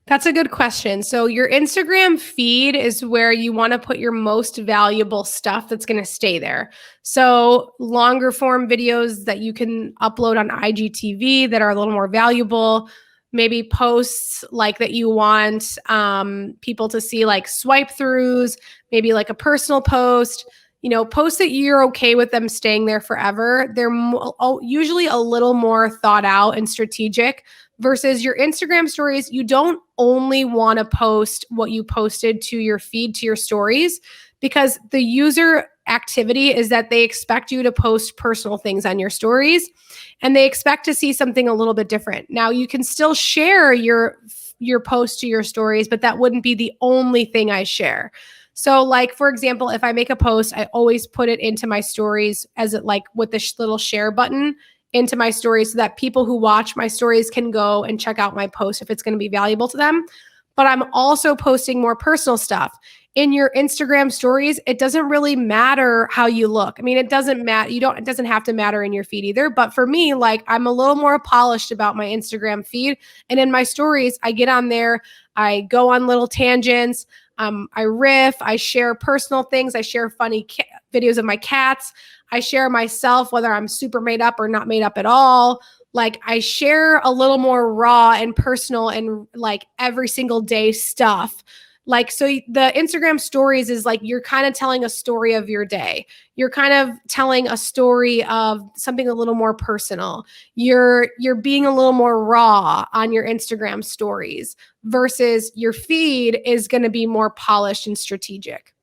That's a good question. So your Instagram feed is where you want to put your most valuable stuff that's going to stay there. So longer form videos that you can upload on IGTV that are a little more valuable, maybe posts like that you want people to see, like swipe throughs, maybe like a personal post, posts that you're okay with them staying there forever. They're usually a little more thought out and strategic. Versus your Instagram stories, you don't only want to post what you posted to your feed, to your stories, because the user activity is that they expect you to post personal things on your stories and they expect to see something a little bit different. Now, you can still share your post to your stories, but that wouldn't be the only thing I share. So like, for example, if I make a post, I always put it into my stories as it like with this little share button into my stories so that people who watch my stories can go and check out my post if it's going to be valuable to them. But I'm also posting more personal stuff. In your Instagram stories, it doesn't really matter how you look. I mean, it doesn't matter. It doesn't have to matter in your feed either. But for me, like I'm a little more polished about my Instagram feed. And in my stories, I get on there, I go on little tangents. I riff, I share personal things, I share funny videos of my cats, I share myself, whether I'm super made up or not made up at all. Like I share a little more raw and personal and like every single day stuff. Like, so the Instagram stories is like, you're kind of telling a story of your day. You're kind of telling a story of something a little more personal. You're being a little more raw on your Instagram stories versus your feed is going to be more polished and strategic.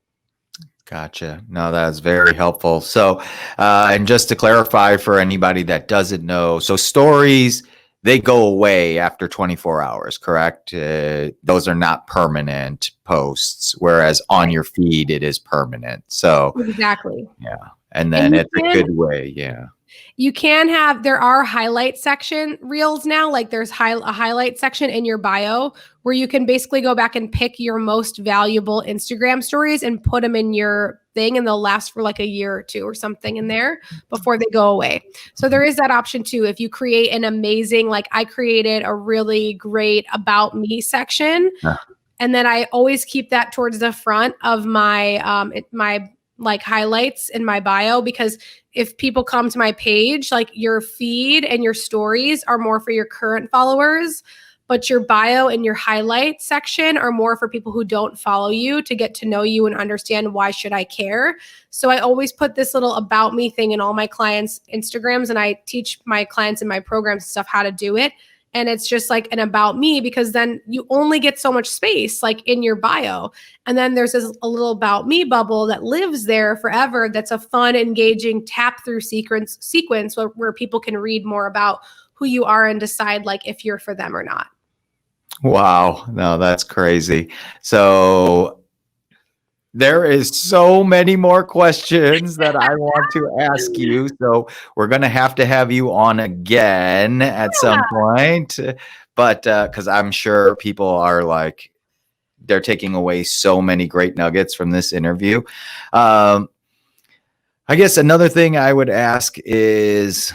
Gotcha. No, that's very helpful. So, and just to clarify for anybody that doesn't know, so stories, they go away after 24 hours, correct? Those are not permanent posts, whereas on your feed, it is permanent. So, exactly. Yeah. And then it's a good way. Yeah. You can have, there are highlight section reels now. Like there's a highlight section in your bio where you can basically go back and pick your most valuable Instagram stories and put them in your thing, and they'll last for like a year or two or something in there before they go away. So there is that option too. If you create an amazing, like I created a really great about me section, and then I always keep that towards the front of my my like highlights in my bio, because if people come to my page, like your feed and your stories are more for your current followers, but your bio and your highlight section are more for people who don't follow you to get to know you and understand why should I care. So I always put this little about me thing in all my clients' Instagrams, and I teach my clients in my programs and stuff how to do it. And it's just like an about me, because then you only get so much space like in your bio. And then there's a little about me bubble that lives there forever. That's a fun, engaging tap through sequence where people can read more about who you are and decide like if you're for them or not. Wow. No, that's crazy. So there is so many more questions that I want to ask you. So we're going to have you on again at some point. But because I'm sure people are like, they're taking away so many great nuggets from this interview. I guess another thing I would ask is,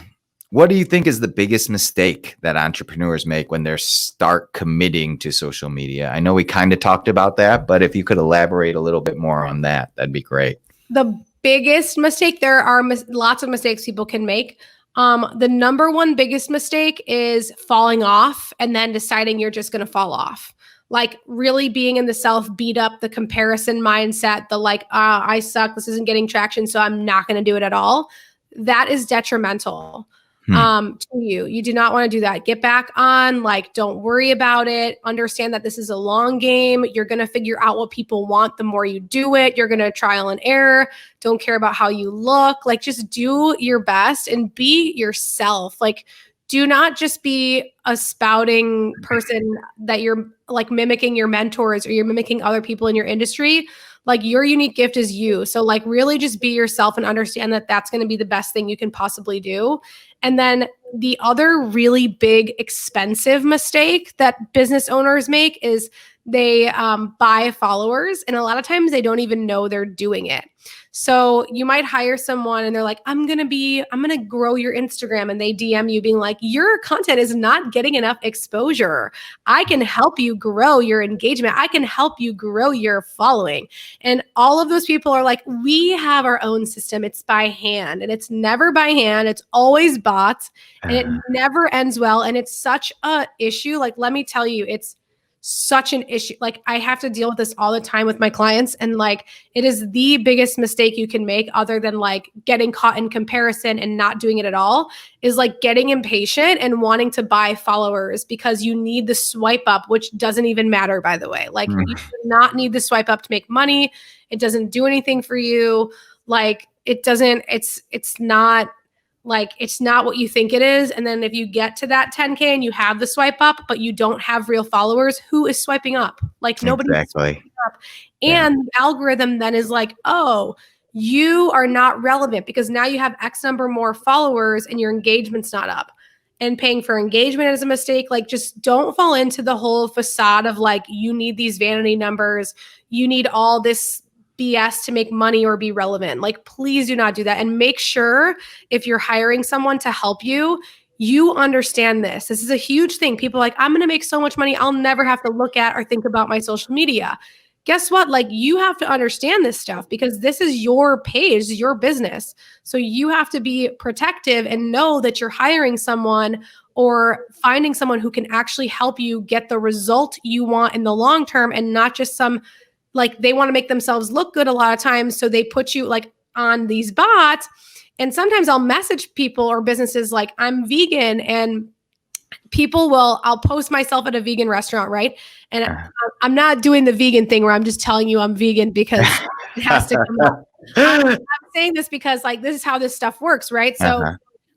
what do you think is the biggest mistake that entrepreneurs make when they start committing to social media? I know we kind of talked about that, but if you could elaborate a little bit more on that, that'd be great. The biggest mistake, there are lots of mistakes people can make. The number one biggest mistake is falling off and then deciding you're just going to fall off. Like really being in the self beat up, the comparison mindset, the like, I suck, this isn't getting traction, so I'm not going to do it at all. That is detrimental to you. You do not want to do that. Get back on, like, don't worry about it. Understand that this is a long game. You're going to figure out what people want the more you do it. You're going to trial and error. Don't care about how you look. Like, just do your best and be yourself. Like, do not just be a spouting person that you're like mimicking your mentors or you're mimicking other people in your industry. Like your unique gift is you. So like really just be yourself and understand that that's going to be the best thing you can possibly do. And then the other really big expensive mistake that business owners make is they buy followers, and a lot of times they don't even know they're doing it. So you might hire someone and they're like, I'm going to grow your Instagram. And they DM you being like, your content is not getting enough exposure. I can help you grow your engagement. I can help you grow your following. And all of those people are like, we have our own system. It's by hand, and it's never by hand. It's always bots, and it never ends well. And it's such a issue. Like, let me tell you, it's such an issue. Like I have to deal with this all the time with my clients, and like it is the biggest mistake you can make, other than like getting caught in comparison and not doing it at all, is like getting impatient and wanting to buy followers because you need the swipe up, which doesn't even matter, by the way. Like you do not need the swipe up to make money. It doesn't do anything for you. Like it doesn't, it's not like, it's not what you think it is. And then if you get to that 10K and you have the swipe up, but you don't have real followers, who is swiping up? Like nobody's swiping up. And the algorithm then is like, oh, you are not relevant because now you have X number more followers and your engagement's not up. And paying for engagement is a mistake. Like just don't fall into the whole facade of like, you need these vanity numbers. You need all this BS to make money or be relevant. Like, please do not do that. And make sure if you're hiring someone to help you, you understand this. This is a huge thing. People are like, I'm going to make so much money, I'll never have to look at or think about my social media. Guess what? Like you have to understand this stuff because this is your page, your business. So you have to be protective and know that you're hiring someone or finding someone who can actually help you get the result you want in the long term, and not just some, like they want to make themselves look good a lot of times. So they put you like on these bots. And sometimes I'll message people or businesses like, I'm vegan, and I'll post myself at a vegan restaurant, right? And I'm not doing the vegan thing where I'm just telling you I'm vegan because it has to come up. I'm saying this because like, this is how this stuff works, right? So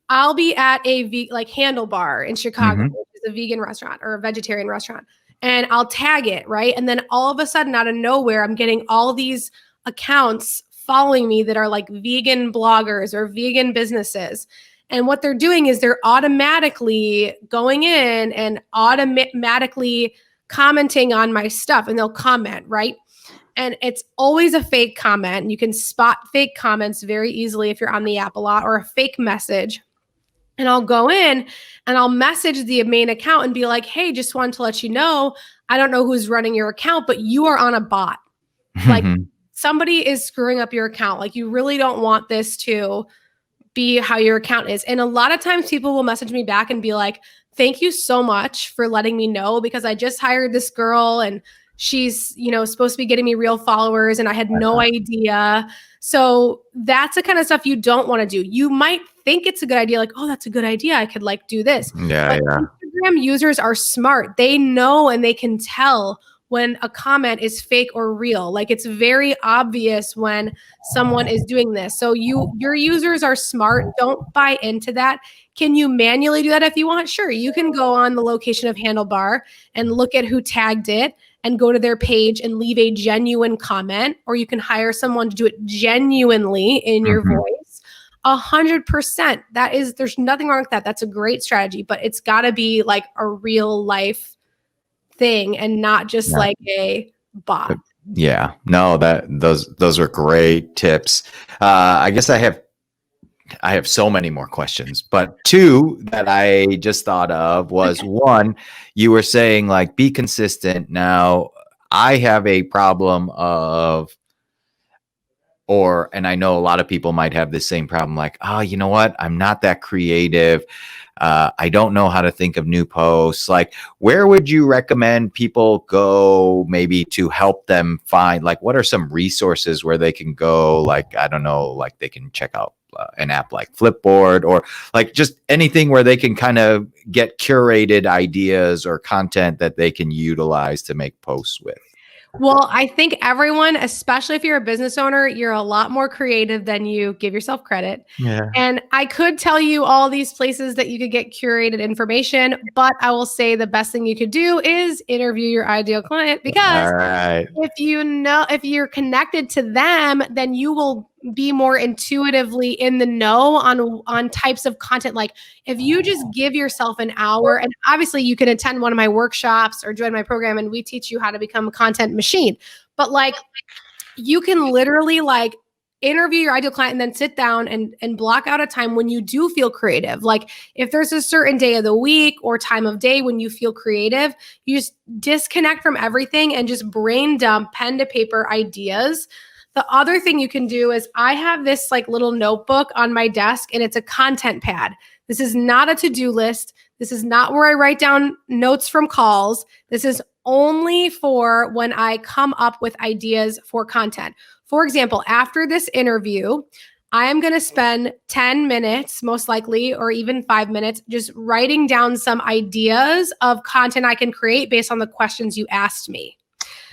I'll be at a like Handlebar in Chicago, which is a vegan restaurant or a vegetarian restaurant. And I'll tag it, right? And then all of a sudden, out of nowhere, I'm getting all these accounts following me that are like vegan bloggers or vegan businesses. And what they're doing is they're automatically going in and automatically commenting on my stuff, and they'll comment, right? And it's always a fake comment. You can spot fake comments very easily if you're on the app a lot, or a fake message. And I'll go in and I'll message the main account and be like, hey, just wanted to let you know, I don't know who's running your account, but you are on a bot. Like somebody is screwing up your account. Like you really don't want this to be how your account is. And a lot of times people will message me back and be like, thank you so much for letting me know, because I just hired this girl and she's, supposed to be getting me real followers and I had no idea. So that's the kind of stuff you don't want to do. You might think it's a good idea. Like, oh, that's a good idea. I could like do this. But Instagram users are smart. They know and they can tell when a comment is fake or real. Like it's very obvious when someone is doing this. So your users are smart. Don't buy into that. Can you manually do that if you want? Sure. You can go on the location of Handlebar and look at who tagged it and go to their page and leave a genuine comment, or you can hire someone to do it genuinely in your voice. 100%. There's nothing wrong with that. That's a great strategy, but it's got to be like a real life thing and not just like a bot. Yeah, no, those are great tips. I guess I have so many more questions, but two that I just thought of was one, you were saying like, be consistent. Now I have a problem and I know a lot of people might have the same problem, like, oh, you know what? I'm not that creative. I don't know how to think of new posts. Like, where would you recommend people go maybe to help them find, like, what are some resources where they can go? Like, I don't know, like they can check out an app like Flipboard, or like just anything where they can kind of get curated ideas or content that they can utilize to make posts with. Well, I think everyone, especially if you're a business owner, you're a lot more creative than you give yourself credit. Yeah. And I could tell you all these places that you could get curated information, but I will say the best thing you could do is interview your ideal client, because All right. if you're connected to them, then you will be more intuitively in the know on types of content. Like if you just give yourself an hour, and obviously you can attend one of my workshops or join my program and we teach you how to become a content machine. But like you can literally like interview your ideal client and then sit down and block out a time when you do feel creative. Like if there's a certain day of the week or time of day when you feel creative, you just disconnect from everything and just brain dump pen to paper ideas. The other thing you can do is I have this like little notebook on my desk and it's a content pad. This is not a to-do list. This is not where I write down notes from calls. This is only for when I come up with ideas for content. For example, after this interview, I am going to spend 10 minutes, most likely, or even 5 minutes, just writing down some ideas of content I can create based on the questions you asked me.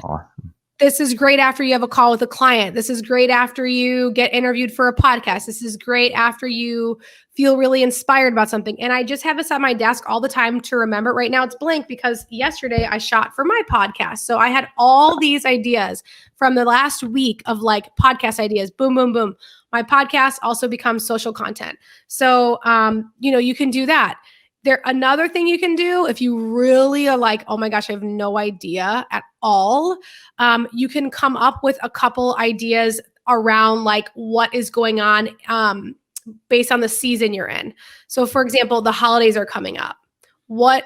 Awesome. This is great after you have a call with a client. This is great after you get interviewed for a podcast. This is great after you feel really inspired about something. And I just have this on my desk all the time to remember. Right now it's blank because yesterday I shot for my podcast. So I had all these ideas from the last week of like podcast ideas. Boom, boom, boom. My podcast also becomes social content. So, you can do that. Another thing you can do if you really are like, oh my gosh, I have no idea at all, you can come up with a couple ideas around like what is going on based on the season you're in. So for example, the holidays are coming up. What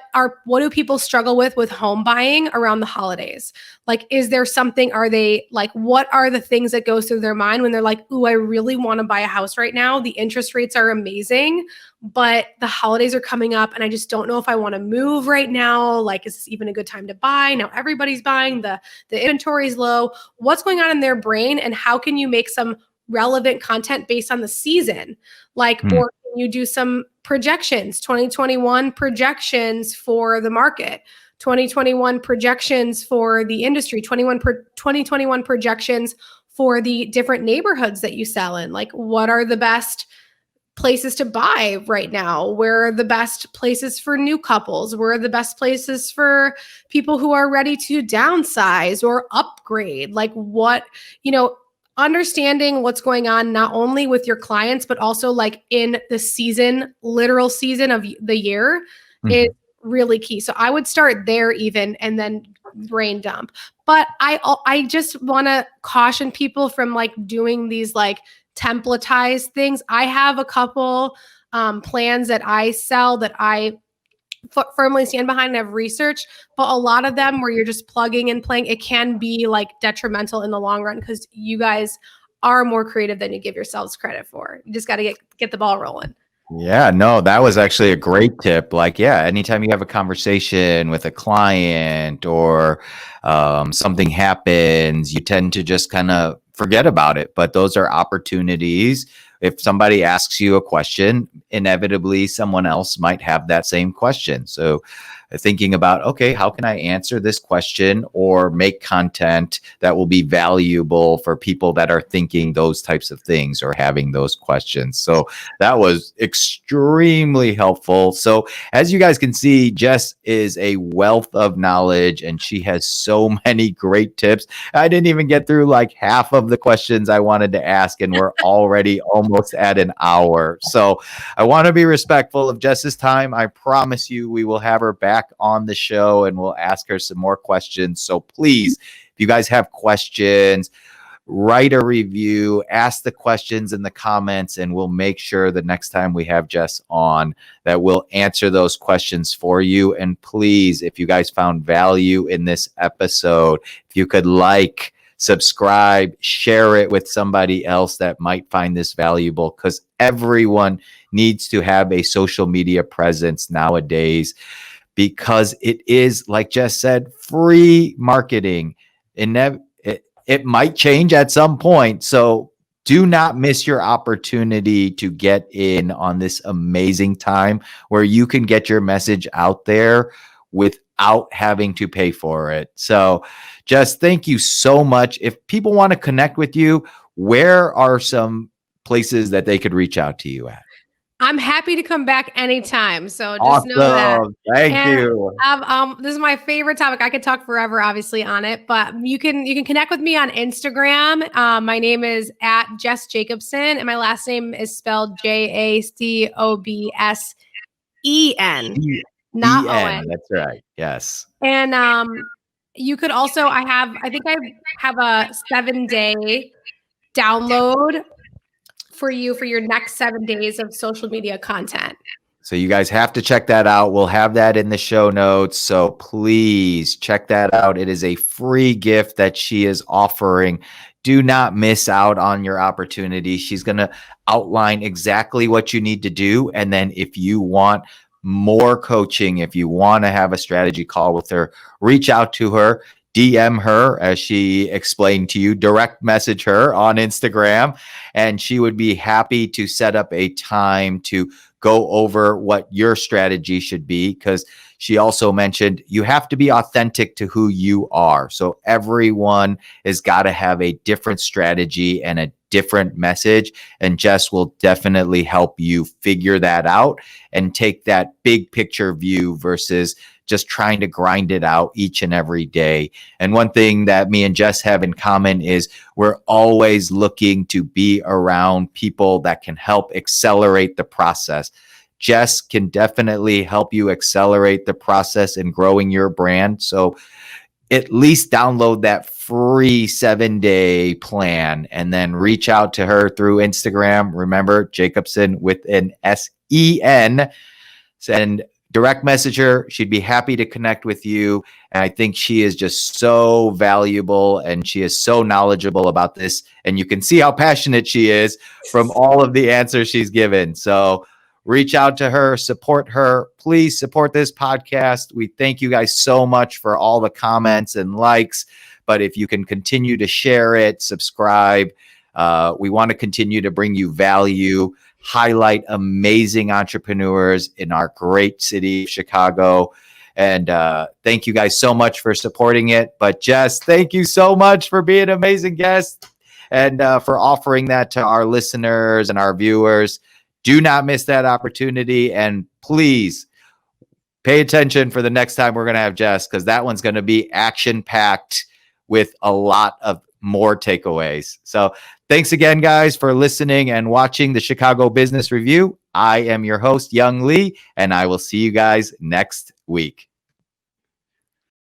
do people struggle with home buying around the holidays? Like, is there something, what are the things that goes through their mind when they're like, ooh, I really want to buy a house right now. The interest rates are amazing, but the holidays are coming up and I just don't know if I want to move right now. Like, is this even a good time to buy? Now everybody's buying, the inventory is low. What's going on in their brain and how can you make some relevant content based on the season? Like, or can you do some projections, 2021 projections for the market, 2021 projections for the industry, 2021 projections for the different neighborhoods that you sell in? Like, what are the best places to buy right now? Where are the best places for new couples? Where are the best places for people who are ready to downsize or upgrade? Like understanding what's going on not only with your clients, but also like in the season, literal season of the year is really key. So I would start there even and then brain dump. But I just want to caution people from like doing these like templatized things. I have a couple plans that I sell that I firmly stand behind and have research, but a lot of them where you're just plugging and playing, it can be like detrimental in the long run because you guys are more creative than you give yourselves credit for. You just got to get the ball rolling. Yeah, no, that was actually a great tip. Like, yeah, anytime you have a conversation with a client or something happens, you tend to just kind of forget about it. But those are opportunities. If somebody asks you a question, inevitably someone else might have that same question. So thinking about, okay, how can I answer this question or make content that will be valuable for people that are thinking those types of things or having those questions. So that was extremely helpful. So as you guys can see, Jess is a wealth of knowledge and she has so many great tips. I didn't even get through like half of the questions I wanted to ask and we're already almost at an hour. So I want to be respectful of Jess's time. I promise you we will have her back on the show and we'll ask her some more questions. So please, if you guys have questions, write a review, ask the questions in the comments, and we'll make sure the next time we have Jess on that we'll answer those questions for you. And please, if you guys found value in this episode, if you could like, subscribe, share it with somebody else that might find this valuable, because everyone needs to have a social media presence nowadays, because it is, like Jess said, free marketing. It might change at some point. So do not miss your opportunity to get in on this amazing time where you can get your message out there without without having to pay for it. So Jess, thank you so much. If people want to connect with you, where are some places that they could reach out to you at? I'm happy to come back anytime. So just know that. Awesome. Thank And you. this is my favorite topic. I could talk forever, obviously, on it, but you can connect with me on Instagram. My name is at Jess Jacobsen, and my last name is spelled Jacobsen, not E-N. Owen. That's right. Yes. And you could also, I think I have a 7-day download for you for your next 7 days of social media content. So you guys have to check that out. We'll have that in the show notes. So please check that out. It is a free gift that she is offering. Do not miss out on your opportunity. She's going to outline exactly what you need to do. And then if you want more coaching, if you want to have a strategy call with her, reach out to her. DM her, as she explained to you, direct message her on Instagram, and she would be happy to set up a time to go over what your strategy should be, because she also mentioned you have to be authentic to who you are. So everyone has got to have a different strategy and a different message. And Jess will definitely help you figure that out and take that big picture view versus just trying to grind it out each and every day. And one thing that me and Jess have in common is we're always looking to be around people that can help accelerate the process. Jess can definitely help you accelerate the process in growing your brand. So at least download that free 7-day plan and then reach out to her through Instagram. Remember, Jacobsen with an S-E-N. Send direct message her. She'd be happy to connect with you. And I think she is just so valuable and she is so knowledgeable about this. And you can see how passionate she is from all of the answers she's given. So reach out to her, support her. Please support this podcast. We thank you guys so much for all the comments and likes. But if you can continue to share it, subscribe, we want to continue to bring you value, highlight amazing entrepreneurs in our great city of Chicago. And thank you guys so much for supporting it. But Jess, thank you so much for being an amazing guest and for offering that to our listeners and our viewers. Do not miss that opportunity. And please pay attention for the next time we're going to have Jess, because that one's going to be action-packed with a lot of more takeaways. So thanks again, guys, for listening and watching the Chicago Business Review. I am your host, Young Lee, and I will see you guys next week.